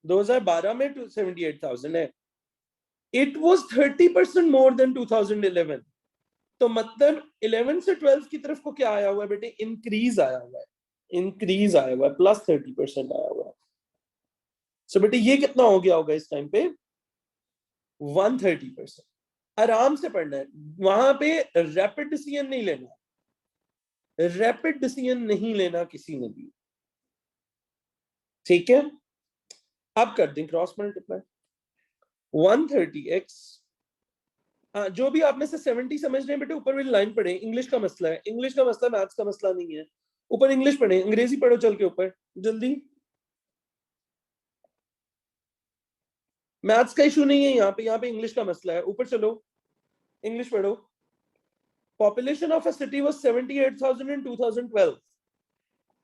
2012 में 78,000 है. It was 30% more than 2011. तो मतलब 11 से 12 की तरफ को क्या आया हुआ है बेटे? इंक्रीज आया हुआ है. इंक्रीज आया हुआ है, प्लस 30% आया हुआ है. सो बेटे ये कितना हो गया होगा इस टाइम पे? 130%. आराम से पढ़ना है, वहां पे रैपिड डिसीजन नहीं लेना. रैपिड डिसीजन नहीं लेना किसी ने भी. ठीक है, अब कर दें क्रॉस मल्टीप्लाई. 130x, जो भी आप में से 70 समझ रहे हैं बेटे ऊपर वाली लाइन पढ़े. इंग्लिश का मसला है, इंग्लिश का मसला, मैथ्स का मसला नहीं है. ऊपर इंग्लिश पढ़े, अंग्रेजी पढ़ो चल के ऊपर जल्दी. मैथ्स का इशू नहीं है यहाँ पे, यहाँ पे इंग्लिश का मसला है. ऊपर चलो, इंग्लिश पढ़ो. Population of a city was 78,000 in 2012.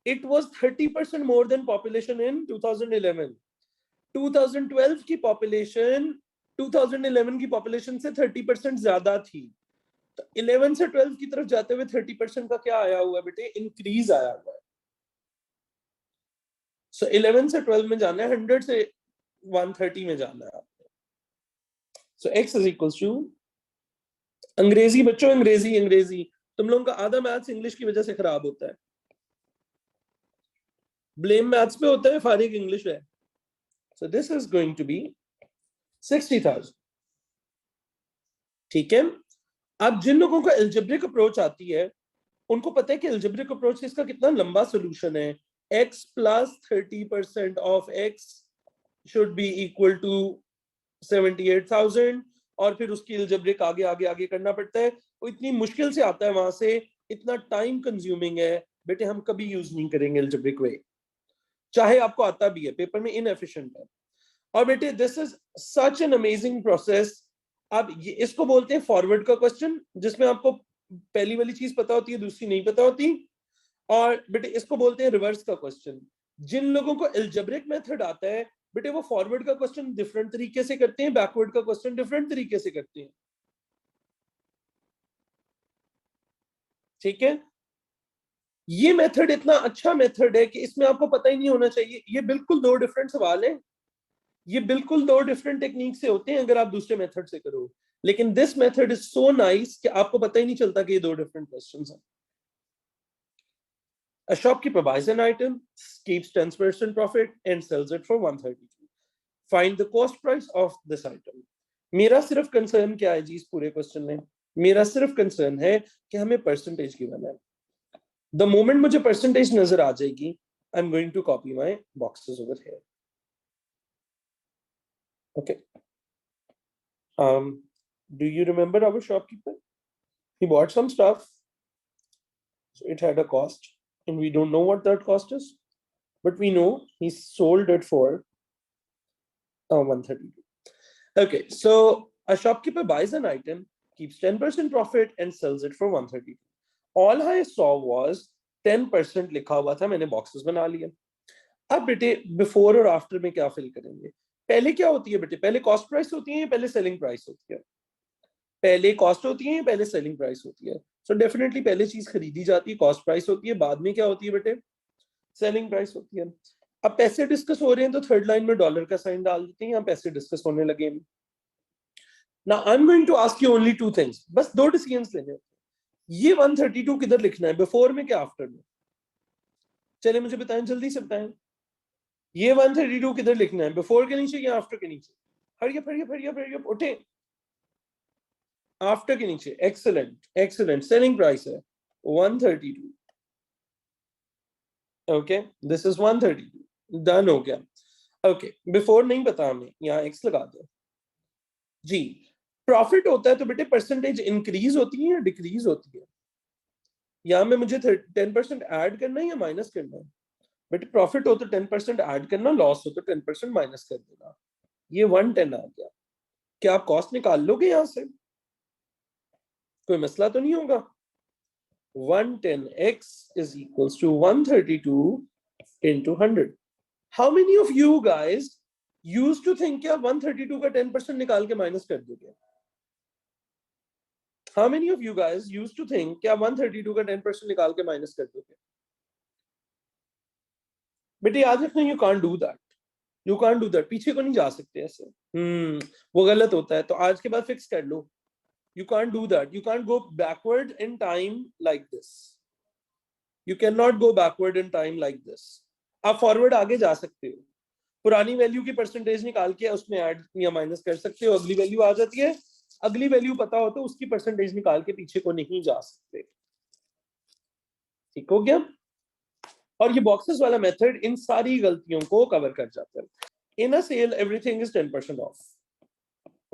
It was 30% more than population in 2011. 2012 की population 2011 की population से 30% ज्यादा थी. तो 11 से 12 की तरफ जाते हुए 30% का क्या आया हुआ है बेटे? इंक्रीज आया हुआ है. सो 11 से 12 में जाना है, 100 से 130 में जाना है आपने. सो x इज इक्वल टू, अंग्रेजी बच्चों, अंग्रेजी अंग्रेजी. तुम लोगों का आधा मैथ्स इंग्लिश की वजह से खराब होता है. ब्लेम मैथ्स पे होता है, फारिग इंग्लिश है. So this is going to be 60,000. ठीक है, अब जिन लोगों को एल्जेब्रिक अप्रोच आती है उनको पता है कि एल्जेब्रिक अप्रोच इसका कितना लंबा सोल्यूशन है. x plus 30% of x should be equal to 78,000. और फिर उसकी एल्जेब्रिक आगे आगे आगे करना पड़ता है. वो इतनी मुश्किल से आता है, वहां से इतना टाइम कंज्यूमिंग है बेटे, हम कभी यूज नहीं करेंगे एल्जेब्रिक वे, चाहे आपको आता भी है, पेपर में इनएफिशिएंट है. और बेटे this is such an amazing process. अब ये इसको बोलते हैं फॉरवर्ड का क्वेश्चन, जिसमें आपको पहली वाली चीज पता होती है, दूसरी नहीं पता होती. और बेटे इसको बोलते हैं रिवर्स का क्वेश्चन. जिन लोगों को एल्जेब्रिक मेथड आता है बेटे, वो फॉरवर्ड का क्वेश्चन डिफरेंट तरीके से करते हैं, बैकवर्ड का क्वेश्चन डिफरेंट तरीके से करते हैं. ठीक है, ये मेथड इतना अच्छा मेथड है कि इसमें आपको पता ही नहीं होना चाहिए. ये बिल्कुल 2 डिफरेंट सवाल हैं, ये बिल्कुल 2 डिफरेंट टेक्निक से होते हैं अगर आप दूसरे मेथड से करो. लेकिन this method is so nice कि आपको पता ही नहीं चलता कि ये 2 डिफरेंट क्वेश्चंस हैं. A shopkeeper buys an item, keeps 10% profit and sells it for 132. Find the cost price of this item. मेरा सिर्फ कंसर्न क्या है जी इस पूरे क्वेश्चन में, मेरा सिर्फ कंसर्न है कि हमें परसेंटेज गिवन है। द मोमेंट मुझे परसेंटेज नजर आ जाएगी, I am going to copy my boxes over here. Okay, do you remember our shopkeeper? He bought some stuff, so it had a cost, and we don't know what that cost is, but we know he sold it for 132. Okay, so a shopkeeper buys an item, keeps 10% profit, and sells it for 132. All I saw was 10% लिखा हुआ था, मैंने boxes बना लिया। अब बेटे बिफोर और आफ्टर में क्या फिल करेंगे? पहले क्या होती है बेटे? पहले कॉस्ट प्राइस होती है या पहले सेलिंग प्राइस होती है? पहले कॉस्ट होती है या पहले सेलिंग प्राइस होती है? सो डेफिनेटली पहले चीज खरीदी जाती है कॉस्ट प्राइस होती है, बाद में क्या होती है बेटे? सेलिंग प्राइस होती है। अब पैसे डिस्कस हो रहे हैं तो थर्ड लाइन में डॉलर का साइन डाल देते हैं, यहाँ पैसे डिस्कस होने लगे। Now I am going to ask you only two things, बस दो डिसीजंस लेने होते हैं। ये 132 किधर लिखना है, बिफोर में क्या आफ्टर में? चले मुझे बताएं, जल्दी से बताएं, ये 132 किधर लिखना है, बिफोर के नीचे या आफ्टर के नीचे? हरियप हरियप हरियप हरियप उठे, आफ्टर के नीचे। एक्सेलेंट एक्सेलेंट, सेलिंग प्राइस है 132। ओके, दिस इज 132, डन हो गया। ओके, बिफोर नहीं पता हमें, यहाँ एक्स लगा दो जी। प्रॉफिट होता है तो बेटे परसेंटेज इंक्रीज होती है या डिक्रीज होती है? यहाँ में मुझे 10% ऐड करना है या माइनस करना है? बेटे प्रॉफिट हो तो 10% ऐड करना, लॉस हो तो 10% माइनस कर देना। ये 110 आ गया। क्या आप कॉस्ट निकाल लोगे यहां से? कोई मसला तो नहीं होगा? 110x is equals to 132 into 100. How many of you guys used to think क्या 132 का 10% निकाल के माइनस कर दोगे? How many of you guys used to think क्या 132 का 10% निकाल के माइनस कर दोगे? बेटे याद रखना, you can't do that. You can't do that. पीछे को नहीं जा सकते ऐसे। वो गलत होता है, तो आज के बाद फिक्स कर लो। You can't do that. You can't go backward in time like this. You cannot go backward in time like this. आप फॉरवर्ड आगे जा सकते हो, पुरानी वैल्यू की परसेंटेज निकाल के उसमें ऐड या माइनस कर सकते हो, अगली वैल्यू आ जाती है, अगली वैल्यू पता हो तो उसकी परसेंटेज निकाल के पीछे को नहीं जा सकते। ठीक हो गया? और ये बॉक्सेस वाला मेथड इन सारी गलतियों को कवर कर जाता है। In a sale everything is 10% off.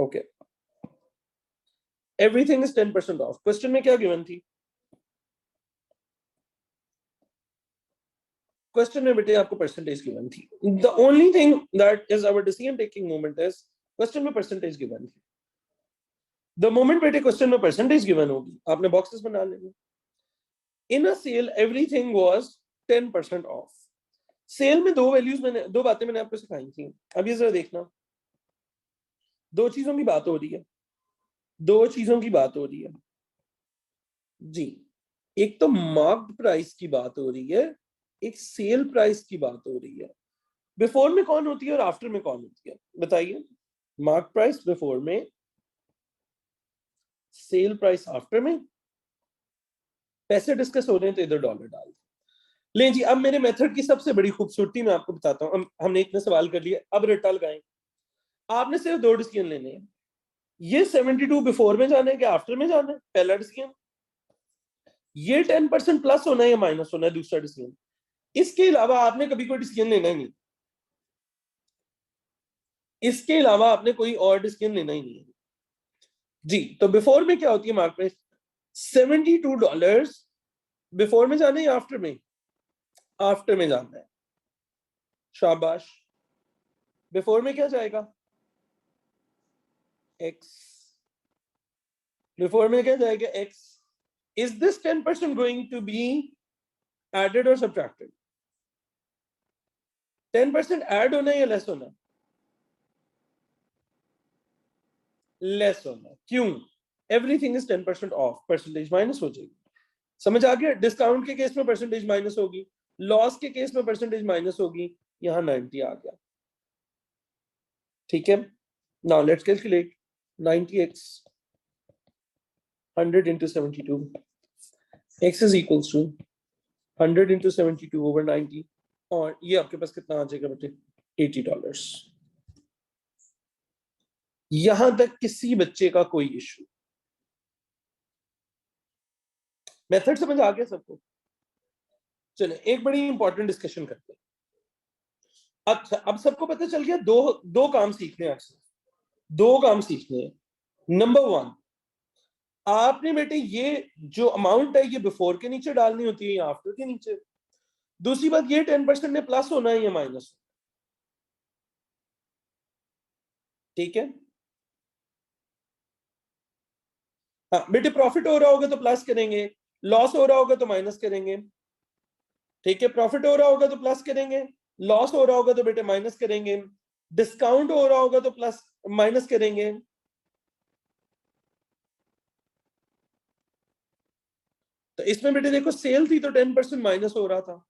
Okay, everything is 10% off. Question में क्या गिवन थी? क्वेश्चन में बेटे आपको परसेंटेज गिवन थी। The only thing that is our decision taking moment is question में परसेंटेज गिवन थी। द मोमेंट बेटे क्वेश्चन में परसेंटेज गिवन होगी, आपने बॉक्सेस बना लेंगे। In a sale everything was 10% off. Sale में दो वैल्यूज मैंने, दो बातें मैंने आपको सिखाई थी। अब ये जरा देखना, दो चीजों की बात हो रही है, दो चीजों की बात हो रही है जी। एक तो मार्क्ड प्राइस की बात हो रही है, एक सेल प्राइस की बात हो रही है। बिफोर में कौन होती है और आफ्टर में कौन होती है बताइए? मार्क प्राइस बिफोर में, सेल प्राइस आफ्टर में। पैसे डिस्कस हो रहे हैं तो इधर डॉलर डाल लें जी। अब मेरे मेथड की सबसे बड़ी खूबसूरती मैं आपको बताता हूं। हमने इतने सवाल कर लिए, अब रट्टा लगाएं। आपने सिर्फ दो डिसीजन लेने हैं, ये 72 बिफोर में जाना है कि आफ्टर में जाना है, पहला डिसीजन। ये 10% प्लस होना है या माइनस होना है, दूसरा डिसीजन। इसके अलावा आपने कभी कोई डिसीजन लेना ही नहीं, इसके अलावा आपने कोई और डिसीजन लेना ही नहीं है जी। तो बिफोर में क्या होती है मार्क प्राइस? $72 बिफोर में जाना है या आफ्टर में? आफ्टर में जाना है, शाबाश। बिफोर में क्या जाएगा? x। बिफोर में क्या जाएगा? x। Is this 10% going to be added और सब्ट्रैक्टेड? 10% ऐड होना है या लेस होना? लेस होना। क्यों? Everything is 10% off, percentage minus हो जाएगी। समझ आ गया? डिस्काउंट के केस में परसेंटेज माइनस होगी, लॉस के केस में परसेंटेज माइनस होगी। यहां 90 आ गया। ठीक है, now let's calculate 90x 100 into 72, x is equals to 100 into 72 over 90, और ये आपके पास कितना आ जाएगा बेटे? $80। यहां तक किसी बच्चे का कोई इशू? मेथड समझ आ गया सबको? चले एक बड़ी इंपॉर्टेंट डिस्कशन करते हैं। अच्छा, अब सबको पता चल गया, दो दो काम सीखने हैं आपसे, दो काम सीखने हैं। नंबर वन, आपने बेटे ये जो अमाउंट है ये बिफोर के नीचे डालनी होती है या आफ्टर के नीचे। दूसरी बात, ये 10% में प्लस होना है या माइनस? ठीक है। हाँ बेटे, प्रॉफिट हो रहा होगा तो प्लस करेंगे, लॉस हो रहा होगा तो माइनस करेंगे। ठीक है, प्रॉफिट हो रहा होगा तो प्लस करेंगे, लॉस हो रहा होगा तो बेटे माइनस करेंगे, डिस्काउंट हो रहा होगा तो प्लस माइनस करेंगे। तो इसमें बेटे देखो, सेल थी तो 10% माइनस हो रहा था।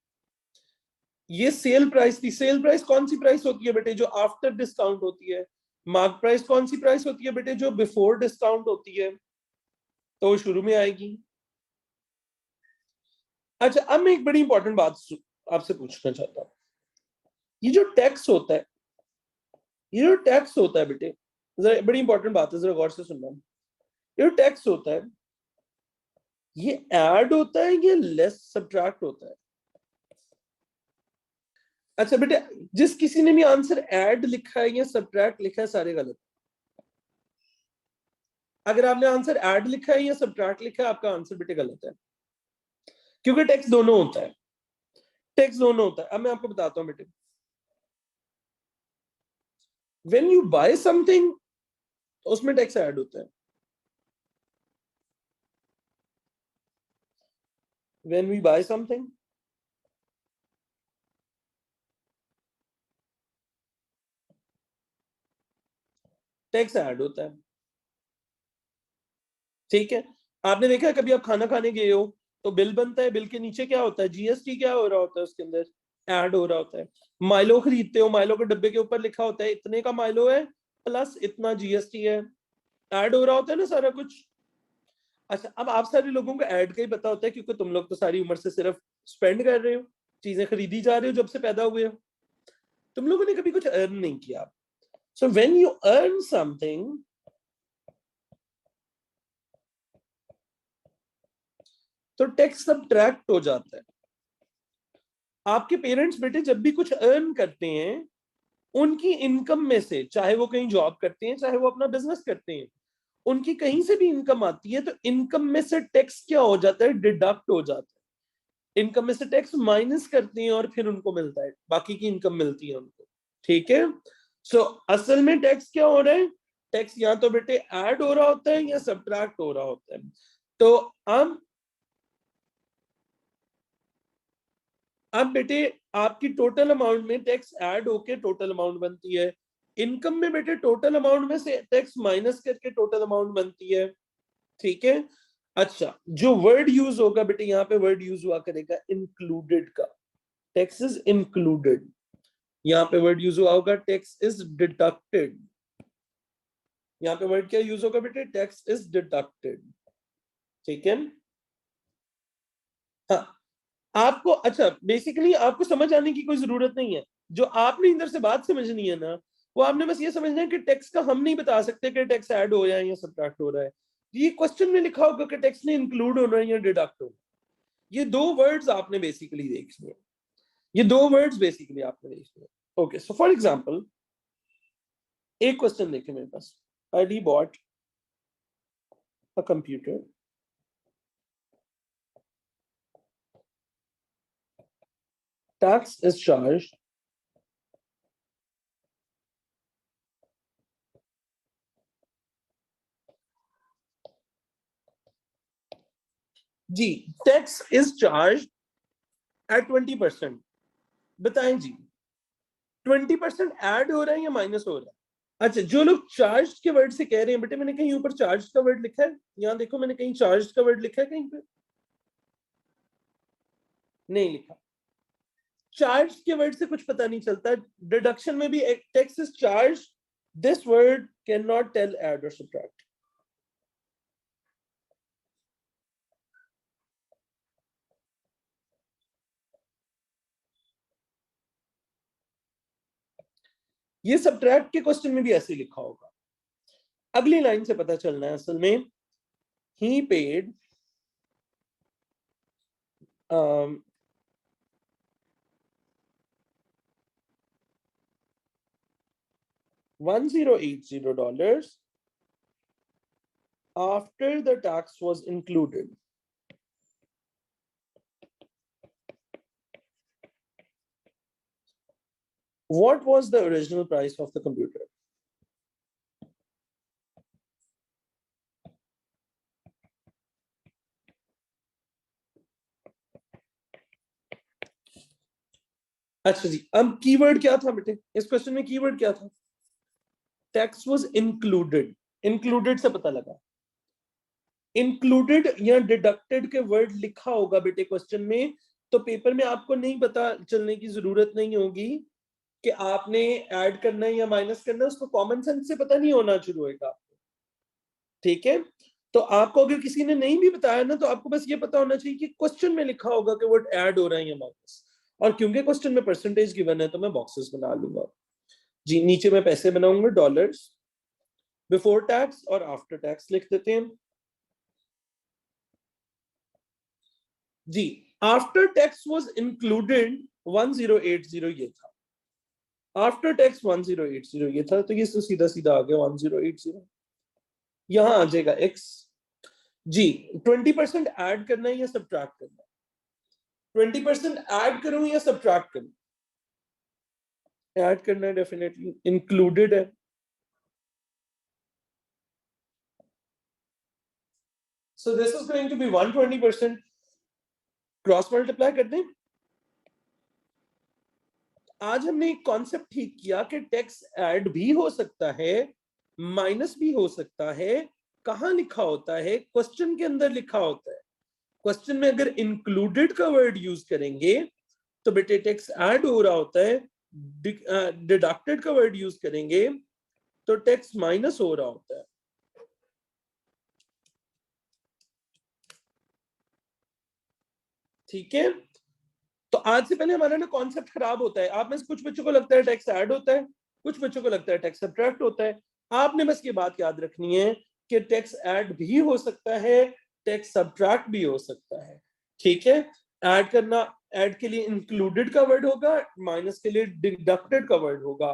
ये सेल प्राइस थी। सेल प्राइस कौन सी प्राइस होती है बेटे? जो आफ्टर डिस्काउंट होती है। मार्क प्राइस कौन सी प्राइस होती है बेटे? जो बिफोर डिस्काउंट होती है, तो शुरू में आएगी। अच्छा, अब मैं एक बड़ी इंपॉर्टेंट बात आपसे पूछना चाहता हूँ। ये जो टैक्स होता है, ये जो टैक्स होता है बेटे, जरा बड़ी इंपॉर्टेंट बात है, जरा गौर से सुनना। ये जो टैक्स होता है, ये ऐड होता है या लेस सब्ट्रैक्ट होता है? अच्छा बेटे, जिस किसी ने भी आंसर ऐड लिखा है या सब्ट्रैक्ट लिखा है, सारे गलत। अगर आपने आंसर ऐड लिखा है या सब्ट्रैक्ट लिखा है, आपका आंसर बेटे गलत है, क्योंकि टैक्स दोनों होता है। टैक्स दोनों होता है। अब मैं आपको बताता हूं बेटे, व्हेन यू बाय समथिंग, उसमें टैक्स ऐड होता है। When we buy something, tax add होता है। ठीक है। आपने देखा है कभी आप खाना खाने गए हो तो बिल बनता है, बिल के नीचे क्या होता है? जीएसटी क्या हो रहा होता है उसके अंदर? ऐड हो रहा होता है। माइलो खरीदते हो, माइलो के डब्बे के ऊपर लिखा होता है इतने का माइलो है प्लस इतना जीएसटी है। ऐड हो रहा होता है ना सारा कुछ। अच्छा, अब आप सारे लोगों को ऐड का ही पता होता है, क्योंकि तुम लोग तो सारी उम्र से सिर्फ स्पेंड कर रहे हो, चीजें खरीदी जा रहे हो जब से पैदा हुए हो। तुम लोगों ने कभी कुछ अर्न नहीं किया। So when you earn something, तो टैक्स सब्ट्रैक्ट हो जाता है। आपके पेरेंट्स बेटे जब भी कुछ अर्न करते हैं, उनकी इनकम में से, चाहे वो कहीं जॉब करते हैं चाहे वो अपना बिजनेस करते हैं, उनकी कहीं से भी इनकम आती है तो इनकम में से टैक्स क्या हो जाता है? डिडक्ट हो जाता है। इनकम में से टैक्स माइनस करते हैं और फिर उनको मिलता है, बाकी की इनकम मिलती है उनको। ठीक है। सो असल में टैक्स क्या हो रहा है? टैक्स या तो बेटे ऐड हो रहा होता है या सब्ट्रैक्ट हो रहा होता है। तो अब बेटे, आपकी टोटल अमाउंट में टैक्स ऐड होके टोटल अमाउंट बनती है। इनकम में बेटे टोटल अमाउंट में से टैक्स माइनस करके टोटल अमाउंट बनती है। ठीक है। अच्छा, जो वर्ड यूज होगा बेटे, यहाँ पे वर्ड यूज हुआ करेगा इंक्लूडेड का। Tax is included. यहाँ पे वर्ड यूज हुआ होगा टैक्स इज डिडक्टेड। यहाँ पे वर्ड क्या यूज होगा बेटे? Tax is deducted. ठीक है। हाँ, आपको अच्छा बेसिकली आपको समझ आने की कोई जरूरत नहीं है। जो आपने इधर से बात समझनी है ना, वो आपने बस ये समझना है कि टैक्स का हम नहीं बता सकते कि टैक्स ऐड हो रहा है या सब्ट्रैक्ट हो रहा है। ये क्वेश्चन में लिखा होगा कि टैक्स ने इंक्लूड होना है या डिडक्ट होना। ये दो वर्ड्स आपने बेसिकली देखने हैं। ये दो वर्ड्स बेसिकली आपने देखने हैं। ओके, सो फॉर एग्जांपल, एक क्वेश्चन देखें मेरे पास। I bought a computer, tax is charge जी, टैक्स इज चार्ज एट 20%। बताएं जी, 20% ऐड हो रहा है या माइनस हो रहा है? अच्छा, जो लोग चार्ज के वर्ड से कह रहे हैं बेटे, मैंने कहीं ऊपर चार्ज का वर्ड लिखा है? यहाँ देखो, मैंने कहीं चार्ज का वर्ड लिखा है कहीं पे? नहीं लिखा। चार्ज के वर्ड से कुछ पता नहीं चलता। डिडक्शन में भी tax is charge, this word can not tell add और सब्ट्रैक्ट। ये सब्ट्रैक्ट के क्वेश्चन में भी ऐसे लिखा होगा। अगली लाइन से पता चलना है असल में ही paid $1080 after the tax was included. What was the original price of the computer? अच्छा जी, अब कीवर्ड क्या था बेटे इस क्वेश्चन में? कीवर्ड क्या था? Tax was included. इंक्लूडेड से पता लगा, इंक्लूडेड या डिडक्टेड के वर्ड लिखा होगा बेटे क्वेश्चन में, तो पेपर में आपको नहीं पता चलने की जरूरत नहीं होगी कि आपने ऐड करना है या माइनस करना है, उसको कॉमन सेंस से पता नहीं होना शुरू होगा। ठीक है, तो आपको अगर किसी ने नहीं भी बताया ना, तो आपको बस ये पता होना चाहिए कि क्वेश्चन में लिखा होगा कि वर्ड ऐड हो रहा है या माइनस। और क्योंकि क्वेश्चन में परसेंटेज गिवन है तो मैं बॉक्सेस बना लूंगा जी। नीचे मैं पैसे बनाऊंगा डॉलर्स, बिफोर टैक्स और आफ्टर टैक्स लिख देते हैं जी। आफ्टर टैक्स वाज इंक्लूडेड 1080 ये था, आफ्टर टैक्स 1080 ये था, तो ये तो सीधा सीधा आ गया 1080। यहां आ जाएगा x जी। 20% ऐड करना है या सब्ट्रैक्ट करना है? 20% ऐड करूं या सब्ट्रैक्ट करूं? ऐड करना है, डेफिनेटली इंक्लूडेड है। So this is going to be 120%। Cross multiply कर दें। आज हमने एक कॉन्सेप्ट ठीक किया कि टैक्स ऐड भी हो सकता है, माइनस भी हो सकता है। कहां लिखा होता है? क्वेश्चन के अंदर लिखा होता है। क्वेश्चन में अगर इंक्लूडेड का वर्ड यूज करेंगे तो बेटे टैक्स ऐड हो रहा होता है, डिडक्टेड का वर्ड यूज करेंगे तो टैक्स माइनस हो रहा होता है। ठीक है, तो आज से पहले हमारा ना कॉन्सेप्ट खराब होता है। आप में से कुछ बच्चों को लगता है टैक्स ऐड होता है, कुछ बच्चों को लगता है टैक्स सब्ट्रैक्ट होता है। आपने बस ये बात याद रखनी है कि टैक्स ऐड भी हो सकता है, टैक्स सब्ट्रैक्ट भी हो सकता है। ठीक है, ऐड करना, ऐड के लिए इंक्लूडेड का वर्ड होगा, माइनस के लिए डिडक्टेड का वर्ड होगा।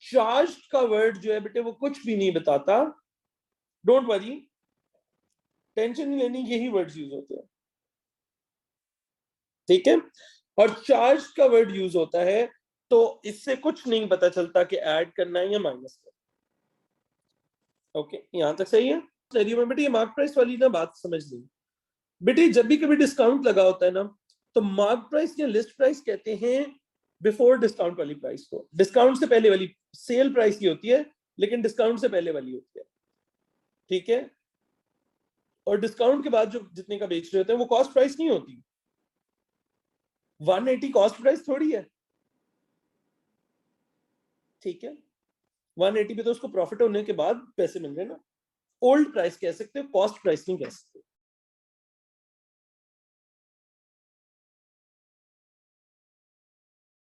चार्ज का वर्ड जो है बेटे वो कुछ भी नहीं बताता। डोंट वरी, टेंशन नहीं लेनी, यही वर्ड्स यूज होते हैं। ठीक है, और चार्ज का वर्ड यूज होता है, तो इससे कुछ नहीं पता चलता कि ऐड करना है या माइनस करना। ओके, यहां तक सही है। बेटे ये मार्क प्राइस वाली ना बात समझ ली बेटे। जब भी कभी डिस्काउंट लगा होता है ना, तो मार्क प्राइस या लिस्ट प्राइस कहते हैं बिफोर डिस्काउंट वाली प्राइस को। डिस्काउंट से पहले वाली सेल प्राइस की होती है, लेकिन डिस्काउंट से पहले वाली होती है। ठीक है, और डिस्काउंट के बाद जो जितने का बेच रहे होते हैं वो कॉस्ट प्राइस नहीं होती। 180 कॉस्ट प्राइस थोड़ी है। ठीक है, 180 पे तो उसको प्रॉफिट होने के बाद पैसे मिल रहे हैं ना। ओल्ड प्राइस कह सकते हो, कॉस्ट प्राइस नहीं कह सकते।